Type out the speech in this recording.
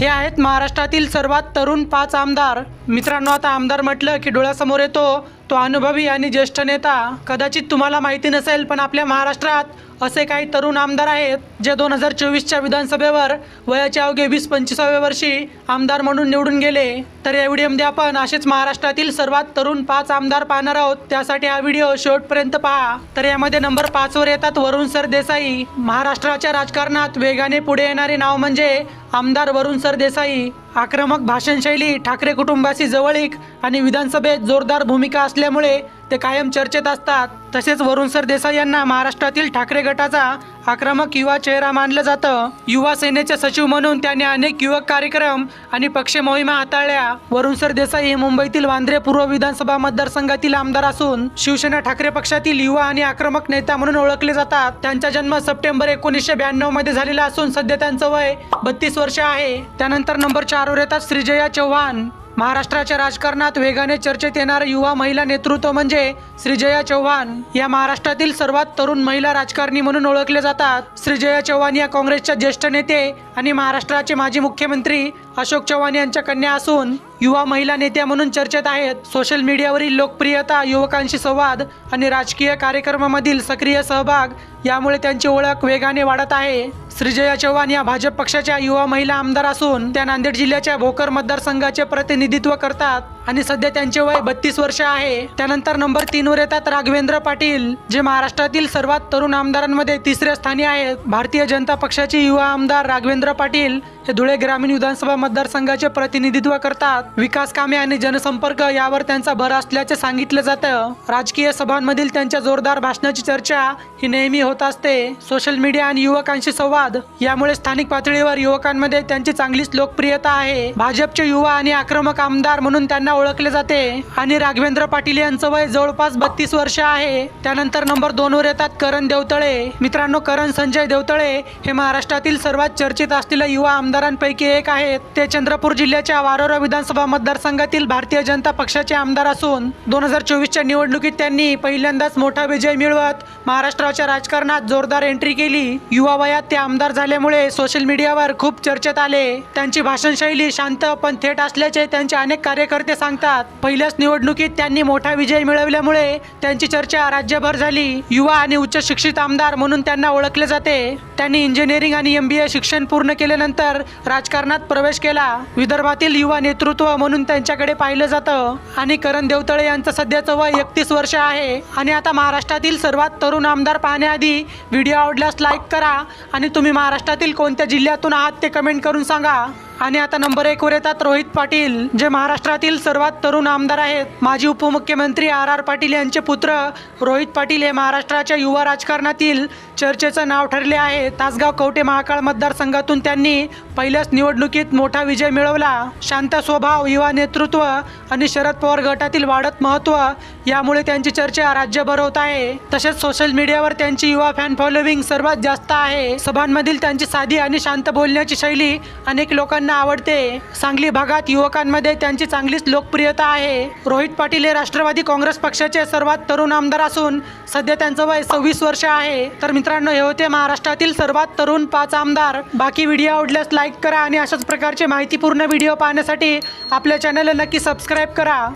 हे आहेत महाराष्ट्रातील सर्वात तरुण 5 आमदार। मित्रांनो, आता आमदार म्हटलं की डोळ्यासमोर येतो तो अनुभवी आणि ज्येष्ठ नेता। कदाचित तुम्हाला माहिती नसेल, पण आपल्या महाराष्ट्रात असे काही तरुण आमदार आहेत जे 2024च्या विधानसभेवर वयाच्या अवघे 20-25व्या वर्षी आमदार म्हणून निवडून गेले। तर या व्हिडिओमध्ये आपण असेच महाराष्ट्रातील सर्वात तरुण 5 आमदार पाहणार आहोत। त्यासाठी हा व्हिडिओ शेवटपर्यंत पहा। तर यामध्ये नंबर 5 वर येतात वरुण सर देसाई। महाराष्ट्राच्या राजकारणात वेगाने पुढे येणारे नाव म्हणजे आमदार वरुण सर देसाई। आक्रमक भाषणशैली, ठाकरे कुटुंबाशी जवळीक आणि विधानसभेत जोरदार भूमिका असल्यामुळे ते कायम चर्चेत असतात। तसेच वरुण सर देसाई यांना महाराष्ट्रातील ठाकरे गटाचा आक्रमक युवा चेहरा मानलं जातं। युवा सेनेचे सचिव म्हणून त्यांनी अनेक युवक कार्यक्रम आणि पक्ष मोहिमा हाताळल्या। वरुण सर देसाई हे मुंबईतील वांद्रे पूर्व विधानसभा मतदारसंघातील आमदार असून शिवसेना ठाकरे पक्षातील युवा आणि आक्रमक नेता म्हणून ओळखले जातात। त्यांचा जन्म सप्टेंबर 1992 मध्ये झालेला असून सध्या त्यांचं वय 32 वर्ष आहे। त्यानंतर नंबर 4 वर येतात श्रीजया चव्हाण। महाराष्ट्राच्या राजकारणात वेगाने चर्चेत येणारे युवा महिला नेतृत्व म्हणजे श्रीजया चव्हाण। या महाराष्ट्रातील सर्वात तरुण महिला राजकारणी म्हणून ओळखले जातात। श्रीजया चव्हाण या काँग्रेसच्या ज्येष्ठ नेते आणि महाराष्ट्राचे माजी मुख्यमंत्री अशोक चव्हाण यांच्या कन्या असून युवा महिला नेत्या म्हणून चर्चेत आहेत। सोशल मीडियावरील लोकप्रियता, युवकांशी संवाद आणि राजकीय कार्यक्रमामधील सक्रिय सहभाग यामुळे त्यांची ओळख वेगाने वाढत आहे। श्रीजया चव्हाण या भाजप पक्षाच्या युवा महिला आमदार असून त्या नांदेड जिल्ह्याच्या भोकर मतदारसंघाचे प्रतिनिधित्व करतात आणि सध्या त्यांचे वय 32 वर्ष आहे। त्यानंतर नंबर 3 वर येतात राघवेंद्र पाटील, जे महाराष्ट्रातील सर्वात तरुण आमदारांमध्ये 3ऱ्या स्थानी आहेत। भारतीय जनता पक्षाचे युवा आमदार राघवेंद्र पाटील हे धुळे ग्रामीण विधानसभा मतदारसंघाचे प्रतिनिधित्व करतात। विकास कामे आणि जनसंपर्क यावर त्यांचा भर असल्याचे सांगितलं जातं। राजकीय सभांमधील त्यांच्या जोरदार भाषणाची चर्चा ही नेहमी होत असते। सोशल मीडिया आणि युवकांशी संवाद यामुळे स्थानिक पातळीवर युवकांमध्ये त्यांची चांगलीच लोकप्रियता आहे। भाजपचे युवा आणि आक्रमक आमदार म्हणून त्यांना ओळखले जाते आणि राघवेंद्र पाटील यांचं वय जवळपास 32 वर्ष आहे। त्यानंतर नंबर 2 वर येतात करण देवतळे। मित्रांनो, करण संजय देवतळे हे महाराष्ट्रातील सर्वात चर्चेत असलेले युवा आमदारांपैकी एक आहेत। ते चंद्रपूर जिल्ह्याच्या वारोरा विधानसभा मतदारसंघातील भारतीय जनता पक्षाचे आमदार असून 2024च्या निवडणुकीत त्यांनी पहिल्यांदाच मोठा विजय मिळवत महाराष्ट्राच्या राजकारणात जोरदार एंट्री केली। युवा वयात ते आमदार झाल्यामुळे सोशल मीडियावर खूप चर्चेत आले। त्यांची भाषणशैली शांत पण थेट असल्याचे त्यांचे अनेक कार्यकर्ते सांगतात। पहिल्याच निवडणुकीत त्यांनी मोठा विजय मिळवल्यामुळे त्यांची चर्चा राज्यभर झाली। युवा आणि उच्च शिक्षित आमदार म्हणून त्यांना ओळखले जाते। त्यांनी इंजिनिअरिंग आणि MBA शिक्षण पूर्ण केल्यानंतर राजकारणात प्रवेश केला। विदर्भातील युवा नेतृत्व म्हणून त्यांच्याकडे पाहिलं जातं आणि करण देवतळे यांचं सध्याचं वय 31 वर्ष आहे। आणि आता महाराष्ट्रातील सर्वात तरुण आमदार पाहण्याआधी व्हिडिओ आवडल्यास लाईक करा आणि तुम्ही महाराष्ट्रातील कोणत्या जिल्ह्यातून आहात ते कमेंट करून सांगा। आणि आता नंबर 1 वर येतात रोहित पाटील, जे महाराष्ट्रातील सर्वात तरुण आमदार आहेत। माजी उपमुख्यमंत्री RR पाटील यांचे पुत्र रोहित पाटील हे महाराष्ट्राच्या युवा राजकारणातील चर्चेचं नाव ठरले आहे। तासगाव कवठे महाकाळ मतदारसंघातून त्यांनी पहिल्याच निवडणुकीत मोठा विजय मिळवला। शांत स्वभाव, युवा नेतृत्व आणि शरद पवार गटातील वाढत महत्त्व यामुळे त्यांची चर्चा राज्यभर होत आहे। तसेच सोशल मीडियावर त्यांची युवा फॅन फॉलोविंग सर्वात जास्त आहे। सभांमधील त्यांची साधी आणि शांत बोलण्याची शैली अनेक लोकांना आवडते। सांगली भागात युवकांमध्ये त्यांची चांगलीच लोकप्रियता आहे। रोहित पाटील हे राष्ट्रवादी काँग्रेस पक्षाचे सर्वात तरुण आमदार असून सध्या त्यांचं वय 26 वर्ष आहे। तर मित्रांनो, हे होते महाराष्ट्रातील सर्वात तरुण 5 आमदार। बाकी व्हिडिओ आवडल्यास लाईक करा आणि अशाच प्रकारचे माहितीपूर्ण व्हिडिओ पाहण्यासाठी आपल्या चॅनलला नक्की सबस्क्राईब करा।